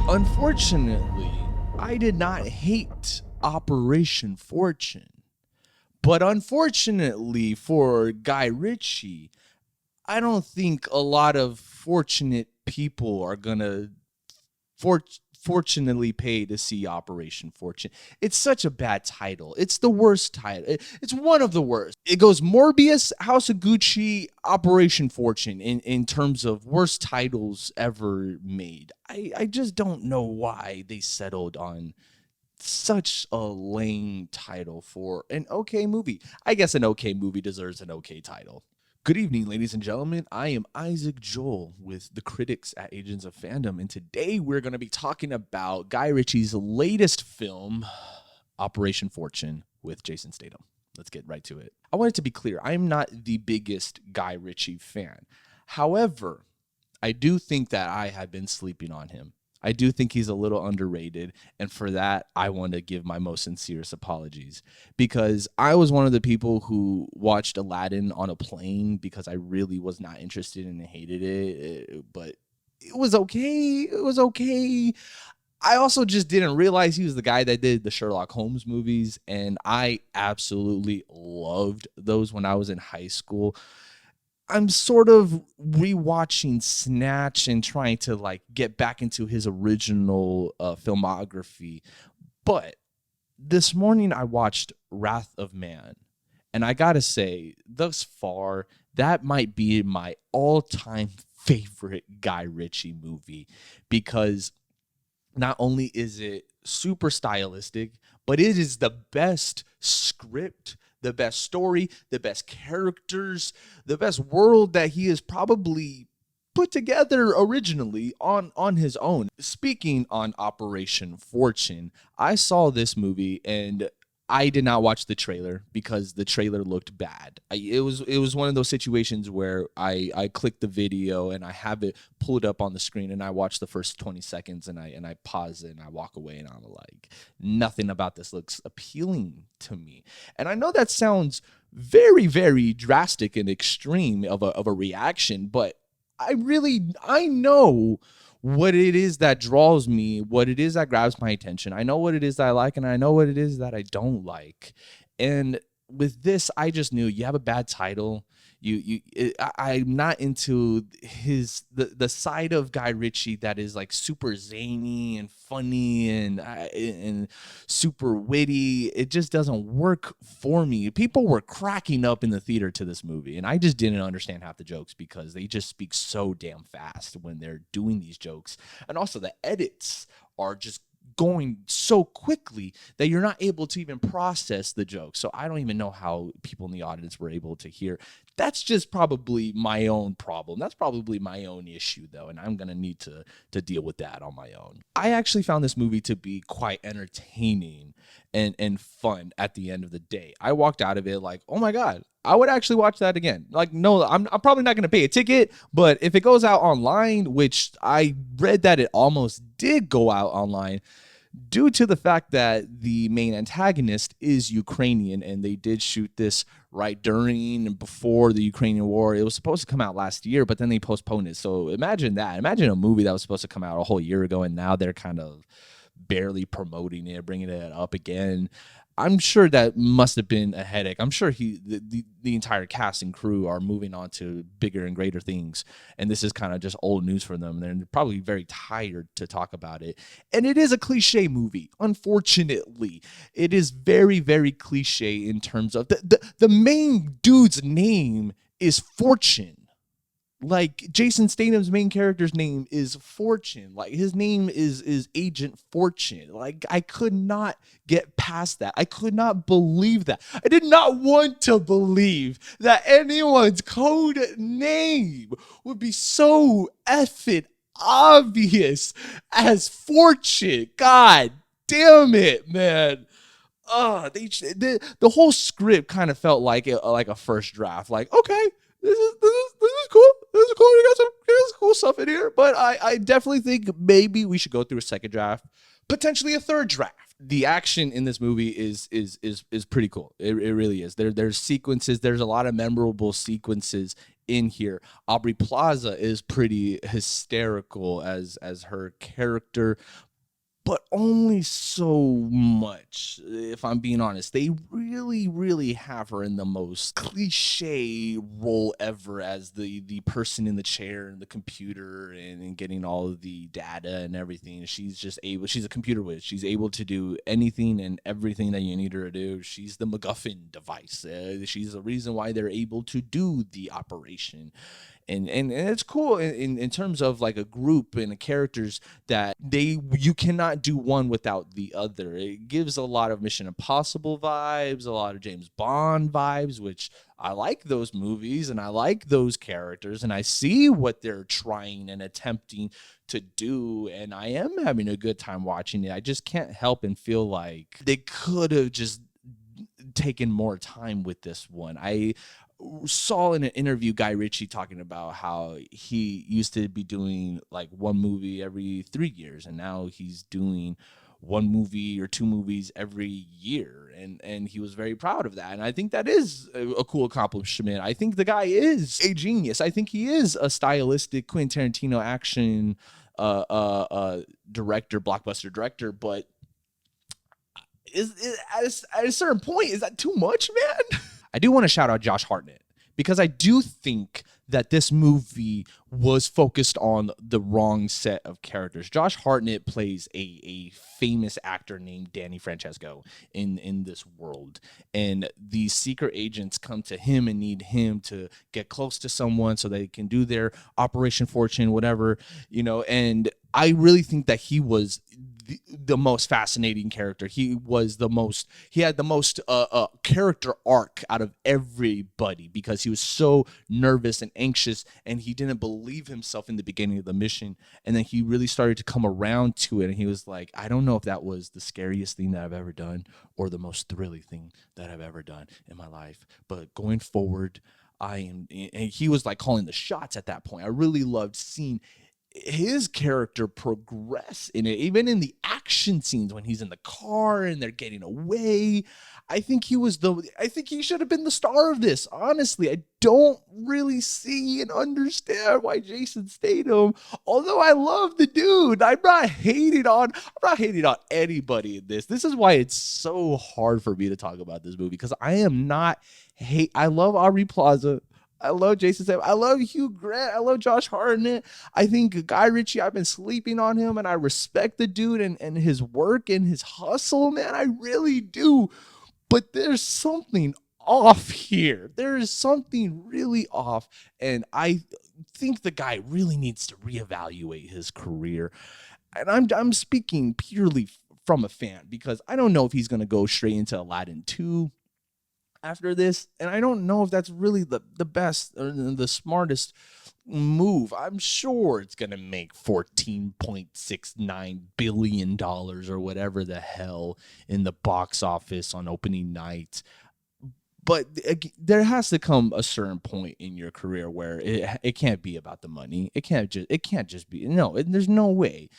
Unfortunately, I did not hate Operation Fortune. But unfortunately for Guy Ritchie, I don't think a lot of fortunate people are going to fortunately pay to see Operation Fortune. It's such a bad title. It's the worst title. It's one of the worst. It goes Morbius, House of Gucci, Operation Fortune in terms of worst titles ever made. I just don't know why they settled on such a lame title for an okay movie. I guess an okay movie deserves an okay title. Good evening, ladies and gentlemen. I am Isaac Joel with the Critics at Agents of Fandom, and today we're going to be talking about Guy Ritchie's latest film, Operation Fortune, with Jason Statham. Let's get right to it. I want it to be clear, I'm not the biggest Guy Ritchie fan. However, I do think that I have been sleeping on him. I do think he's a little underrated, and for that, I want to give my most sincerest apologies, because I was one of the people who watched Aladdin on a plane because I really was not interested and hated it, but it was okay. It was okay. I also just didn't realize he was the guy that did the Sherlock Holmes movies, and I absolutely loved those when I was in high school. I'm sort of rewatching Snatch and trying to like get back into his original filmography. But this morning I watched Wrath of Man, and I gotta say, thus far, that might be my all-time favorite Guy Ritchie movie, because not only is it super stylistic, but it is the best script, the best story, the best characters, the best world that he has probably put together originally on his own. Speaking on Operation Fortune, I saw this movie and I did not watch the trailer because the trailer looked bad. It was one of those situations where I click the video and I have it pulled up on the screen and I watch the first 20 seconds and I pause it and I walk away and I'm like, nothing about this looks appealing to me. And I know that sounds very, very drastic and extreme of a reaction, but I know what it is that draws me, what it is that grabs my attention. I know what it is that I like, and I know what it is that I don't like. And with this, I just knew you have a bad title. I'm not into the side of Guy Ritchie that is like super zany and funny and super witty. It just doesn't work for me. People were cracking up in the theater to this movie, and I just didn't understand half the jokes because they just speak so damn fast when they're doing these jokes. And also the edits are just going so quickly that you're not able to even process the joke. So I don't even know how people in the audience were able to hear. That's just probably my own problem. That's probably my own issue, though, and I'm going to need to deal with that on my own. I actually found this movie to be quite entertaining and fun at the end of the day. I walked out of it like, oh my God, I would actually watch that again. Like, no, I'm probably not going to pay a ticket, but if it goes out online, which I read that it almost did go out online, due to the fact that the main antagonist is Ukrainian, and they did shoot this right during and before the Ukrainian war. It was supposed to come out last year, but then they postponed it. So imagine that. Imagine a movie that was supposed to come out a whole year ago, and now they're kind of barely promoting it, bringing it up again. I'm sure that must have been a headache. I'm sure the entire cast and crew are moving on to bigger and greater things, and this is kind of just old news for them. They're probably very tired to talk about it. And it is a cliche movie. Unfortunately, it is very, very cliche in terms of the main dude's name is Fortune. Like, Jason Statham's main character's name is Fortune. Like, his name is Agent Fortune. Like, I could not get past that. I could not believe that. I did not want to believe that anyone's code name would be so effing obvious as Fortune. God damn it, man. The whole script kind of felt like a first draft. Like, okay, this is cool. This is cool. You got some cool stuff in here. But I definitely think maybe we should go through a second draft, potentially a third draft. The action in this movie is pretty cool. It really is. There's sequences. There's a lot of memorable sequences in here. Aubrey Plaza is pretty hysterical as her character, but only so much, if I'm being honest. They really have her in the most cliche role ever as the person in the chair and the computer and getting all of the data and everything. She's a computer whiz. She's able to do anything and everything that you need her to do. She's the MacGuffin device. She's the reason why they're able to do the operation. And it's cool in terms of like a group and the characters that you cannot do one without the other. It gives a lot of Mission Impossible vibes, a lot of James Bond vibes, which I like those movies and I like those characters and I see what they're trying and attempting to do, and I am having a good time watching it. I just can't help and feel like they could have just taken more time with this one. I saw in an interview Guy Ritchie talking about how he used to be doing like one movie every 3 years, and now he's doing one movie or two movies every year, and he was very proud of that. And I think that is a cool accomplishment. I think the guy is a genius. I think he is a stylistic Quentin Tarantino action director, blockbuster director, but at a certain point, is that too much, man? I do want to shout out Josh Hartnett because I do think that this movie was focused on the wrong set of characters. Josh Hartnett plays a famous actor named Danny Francesco in this world. And these secret agents come to him and need him to get close to someone so they can do their Operation Fortune, whatever, and I really think that he was the most fascinating character. He had the most character arc out of everybody because he was so nervous and anxious and he didn't believe himself in the beginning of the mission. And then he really started to come around to it. And he was like, I don't know if that was the scariest thing that I've ever done or the most thrilling thing that I've ever done in my life. But going forward, and he was like calling the shots at that point. I really loved seeing his character progress in it, even in the action scenes when he's in the car and they're getting away. I think he should have been the star of this. Honestly, I don't really see and understand why Jason Statham, although I love the dude, I'm not hating on anybody in this. This is why it's so hard for me to talk about this movie, because I love Aubrey Plaza. I love Jason Statham. I love Hugh Grant. I love Josh Hartnett. I think Guy Ritchie, I've been sleeping on him, and I respect the dude and his work and his hustle, man. I really do. But there's something off here. There is something really off, and I think the guy really needs to reevaluate his career. And I'm speaking purely from a fan, because I don't know if he's going to go straight into Aladdin 2 after this, and I don't know if that's really the best or the smartest move. I'm sure it's gonna make $14.69 billion or whatever the hell in the box office on opening night. But there has to come a certain point in your career where it can't be about the money. It can't just be. No, there's no way.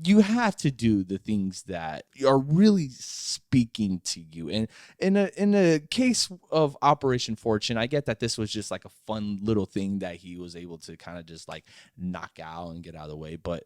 You have to do the things that are really speaking to you. And in a case of Operation Fortune, I get that this was just like a fun little thing that he was able to kind of just like knock out and get out of the way. But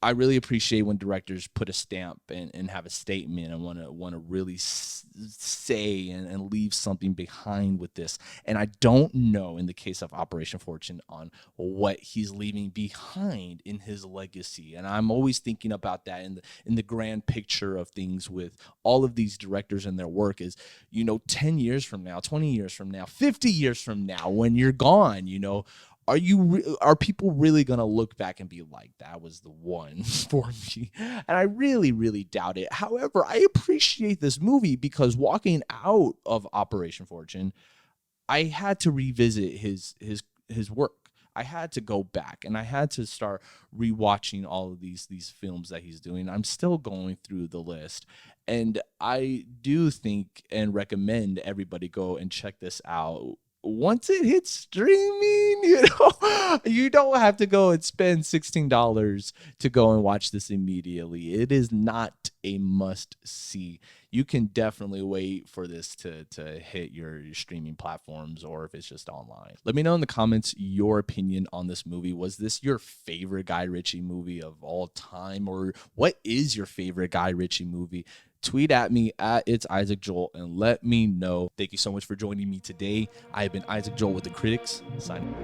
I really appreciate when directors put a stamp and have a statement and want to really say and leave something behind with this. And I don't know, in the case of Operation Fortune, on what he's leaving behind in his legacy. And I'm always thinking about that in the grand picture of things with all of these directors and their work is, 10 years from now, 20 years from now, 50 years from now, when you're gone, are people really going to look back and be like, that was the one for me? And I really, really doubt it. However, I appreciate this movie because walking out of Operation Fortune, I had to revisit his work. I had to go back and I had to start rewatching all of these films that he's doing. I'm still going through the list, and I do think and recommend everybody go and check this out. Once it hits streaming, you don't have to go and spend $16 to go and watch this immediately. It is not a must see. You can definitely wait for this to hit your streaming platforms, or if it's just online. Let me know in the comments your opinion on this movie. Was this your favorite Guy Ritchie movie of all time, or what is your favorite Guy Ritchie movie? Tweet at me at It's Isaac Joel and let me know. Thank you so much for joining me today. I have been Isaac Joel with the Critics, signing.